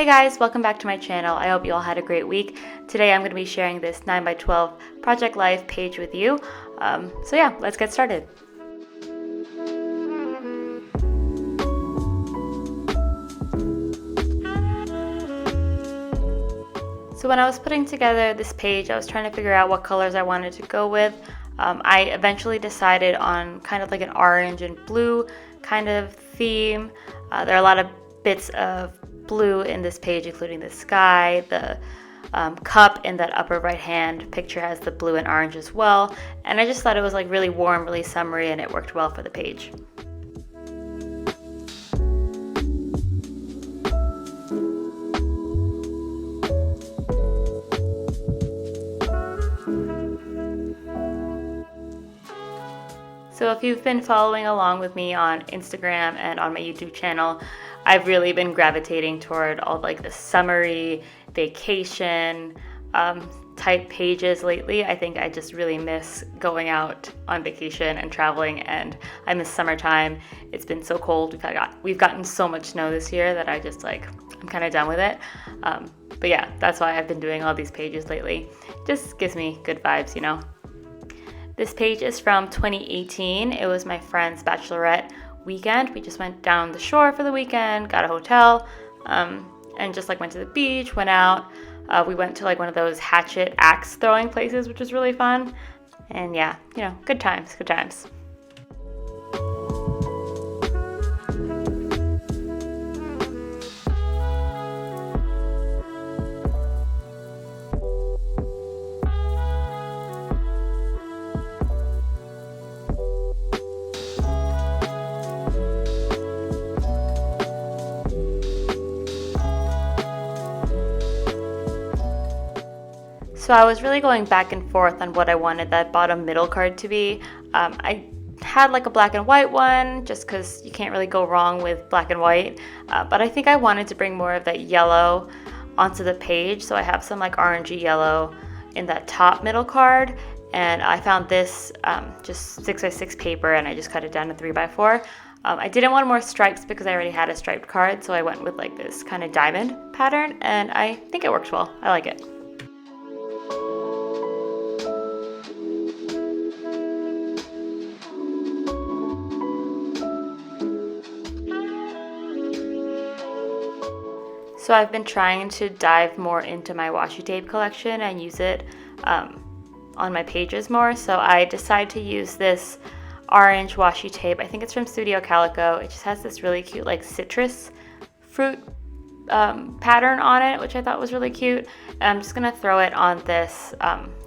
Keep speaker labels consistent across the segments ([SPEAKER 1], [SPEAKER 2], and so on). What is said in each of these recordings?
[SPEAKER 1] Hey guys, welcome back to my channel. I hope you all had a great week. Today I'm going to be sharing this 9x12 Project Life page with you. So yeah, let's get started. So when I was putting together this page, I was trying to figure out what colors I wanted to go with. I eventually decided on kind of like an orange and blue kind of theme. There are a lot of bits of blue in this page, including the sky, the cup in that upper right hand picture has the blue and orange as well. And I just thought it was like really warm, really summery, and it worked well for the page. So if you've been following along with me on Instagram and on my YouTube channel, I've really been gravitating toward all like the summery, vacation type pages lately. I think I just really miss going out on vacation and traveling, and I miss summertime. It's been so cold. We've gotten so much snow this year that I'm kind of done with it. But yeah, that's why I've been doing all these pages lately. Just gives me good vibes, you know. This page is from 2018. It was my friend's bachelorette weekend. We just went down the shore for the weekend, got a hotel, and just like went to the beach, went out. We went to like one of those hatchet axe throwing places, which was really fun. And yeah, you know, good times, good times. So I was really going back and forth on what I wanted that bottom middle card to be. I had like a black and white one just because you can't really go wrong with black and white. But I think I wanted to bring more of that yellow onto the page. So I have some like orangey yellow in that top middle card. And I found this just 6x6 paper and I just cut it down to 3x4. I didn't want more stripes because I already had a striped card. So I went with like this kind of diamond pattern and I think it works well. I like it. So I've been trying to dive more into my washi tape collection and use it on my pages more. So I decided to use this orange washi tape. I think it's from Studio Calico. It just has this really cute like citrus fruit pattern on it, which I thought was really cute. And I'm just gonna throw it on this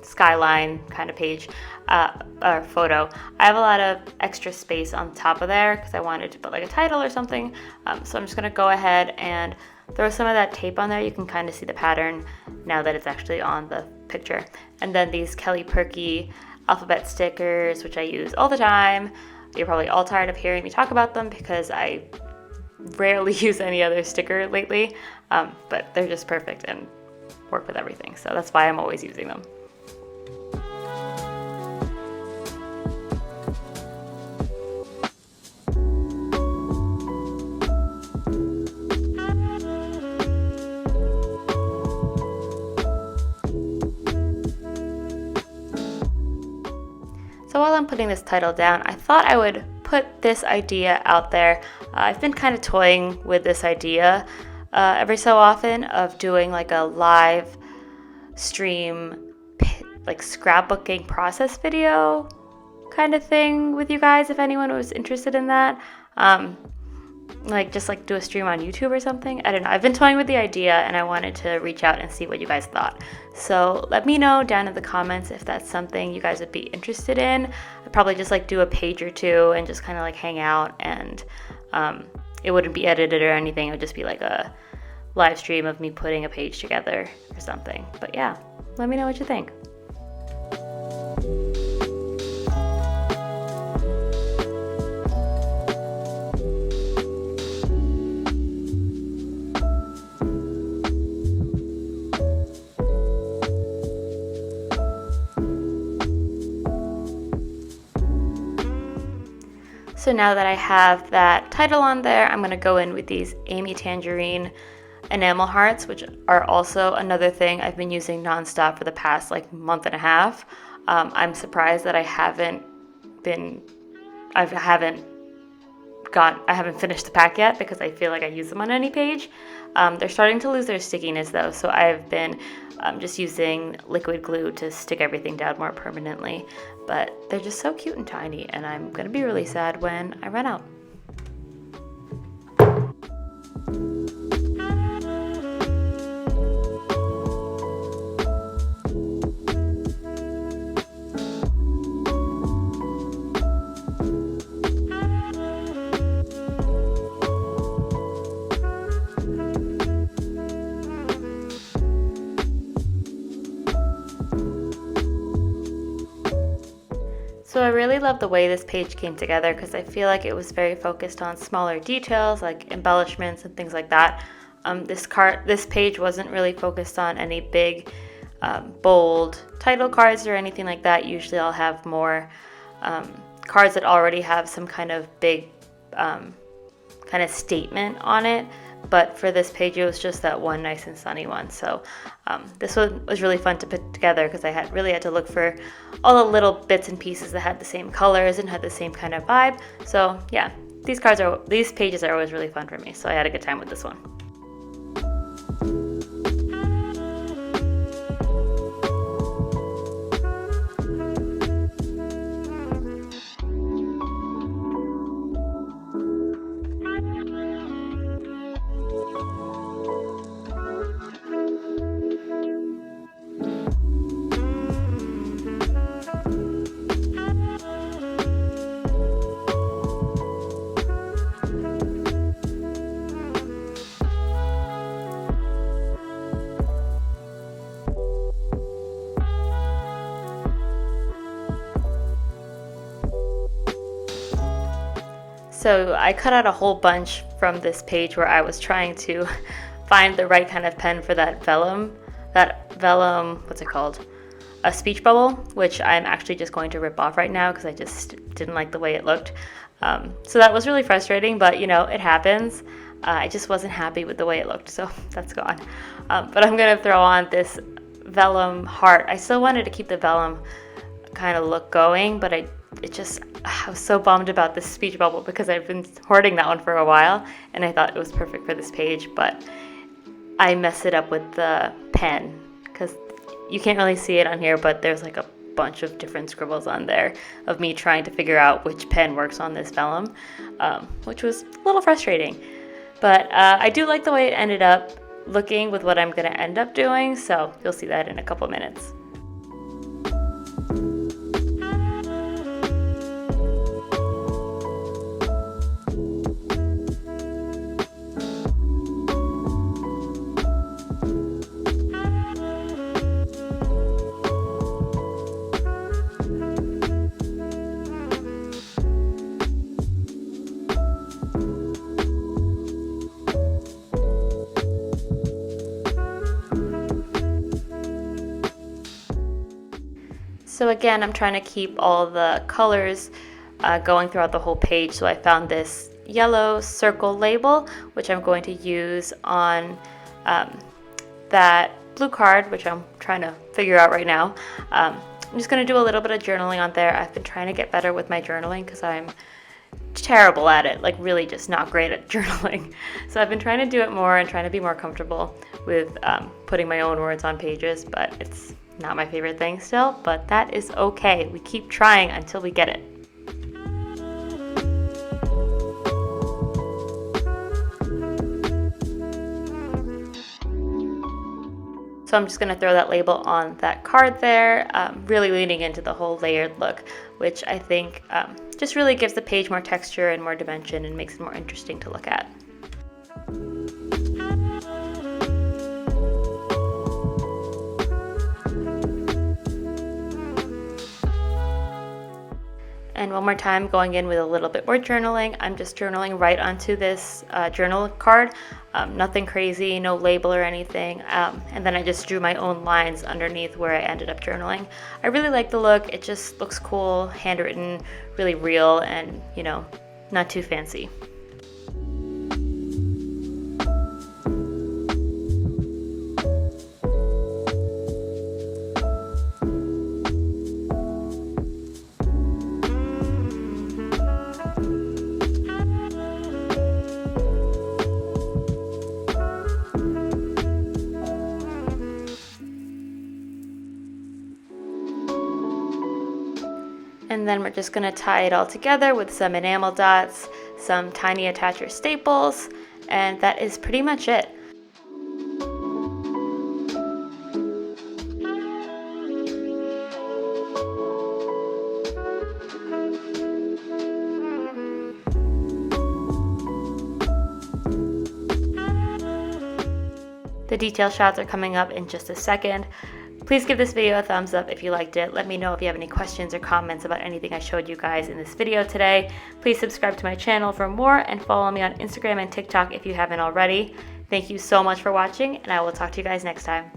[SPEAKER 1] skyline kind of page or photo. I have a lot of extra space on top of there because I wanted to put like a title or something. So I'm just gonna go ahead and throw some of that tape on there. You can kind of see the pattern now that it's actually on the picture. And then these Kelly Perky alphabet stickers, which I use all the time. You're probably all tired of hearing me talk about them because I rarely use any other sticker lately, but they're just perfect and work with everything. So that's why I'm always using them. So while I'm putting this title down, I thought I would put this idea out there. I've been kind of toying with this idea every so often of doing like a live stream, like scrapbooking process video kind of thing with you guys if anyone was interested in that. Like just like do a stream on YouTube or something. I don't know. I've been toying with the idea and I wanted to reach out and see what you guys thought. So let me know down in the comments if that's something you guys would be interested in. I'd probably just like do a page or two and just kind of like hang out, and it wouldn't be edited or anything. It would just be like a live stream of me putting a page together or something. But yeah, let me know what you think. So now that I have that title on there, I'm going to go in with these Amy Tangerine enamel hearts, which are also another thing I've been using nonstop for the past like month and a half. I'm surprised that I haven't finished the pack yet because I feel like I use them on any page. They're starting to lose their stickiness though, so I've been just using liquid glue to stick everything down more permanently. But they're just so cute and tiny, and I'm gonna be really sad when I run out. So I really love the way this page came together because I feel like it was very focused on smaller details like embellishments and things like that. This page wasn't really focused on any big, bold title cards or anything like that. Usually I'll have more cards that already have some kind of big kind of statement on it. But for this page, it was just that one nice and sunny one. So this one was really fun to put together because I really had to look for all the little bits and pieces that had the same colors and had the same kind of vibe. So yeah, these pages are always really fun for me. So I had a good time with this one. So I cut out a whole bunch from this page where I was trying to find the right kind of pen for that vellum, what's it called? A speech bubble, which I'm actually just going to rip off right now because I just didn't like the way it looked. So that was really frustrating, but you know, it happens. I just wasn't happy with the way it looked, so that's gone. But I'm gonna throw on this vellum heart. I still wanted to keep the vellum kind of look going, but I was so bummed about this speech bubble because I've been hoarding that one for a while and I thought it was perfect for this page, but I messed it up with the pen because you can't really see it on here, but there's like a bunch of different scribbles on there of me trying to figure out which pen works on this vellum, which was a little frustrating. But I do like the way it ended up looking with what I'm going to end up doing, so you'll see that in a couple minutes. So again, I'm trying to keep all the colors going throughout the whole page. So I found this yellow circle label, which I'm going to use on that blue card, which I'm trying to figure out right now. I'm just going to do a little bit of journaling on there. I've been trying to get better with my journaling because I'm terrible at it, like really just not great at journaling. So I've been trying to do it more and trying to be more comfortable with putting my own words on pages, but it's not my favorite thing still, but that is okay. We keep trying until we get it. So I'm just going to throw that label on that card there, really leaning into the whole layered look, which I think just really gives the page more texture and more dimension and makes it more interesting to look at. And one more time, going in with a little bit more journaling. I'm just journaling right onto this journal card. Nothing crazy, no label or anything. And then I just drew my own lines underneath where I ended up journaling. I really like the look. It just looks cool, handwritten, really real, and you know, not too fancy. And then we're just going to tie it all together with some enamel dots, some tiny attacher staples, and that is pretty much it. The detail shots are coming up in just a second. Please give this video a thumbs up if you liked it. Let me know if you have any questions or comments about anything I showed you guys in this video today. Please subscribe to my channel for more and follow me on Instagram and TikTok if you haven't already. Thank you so much for watching, and I will talk to you guys next time.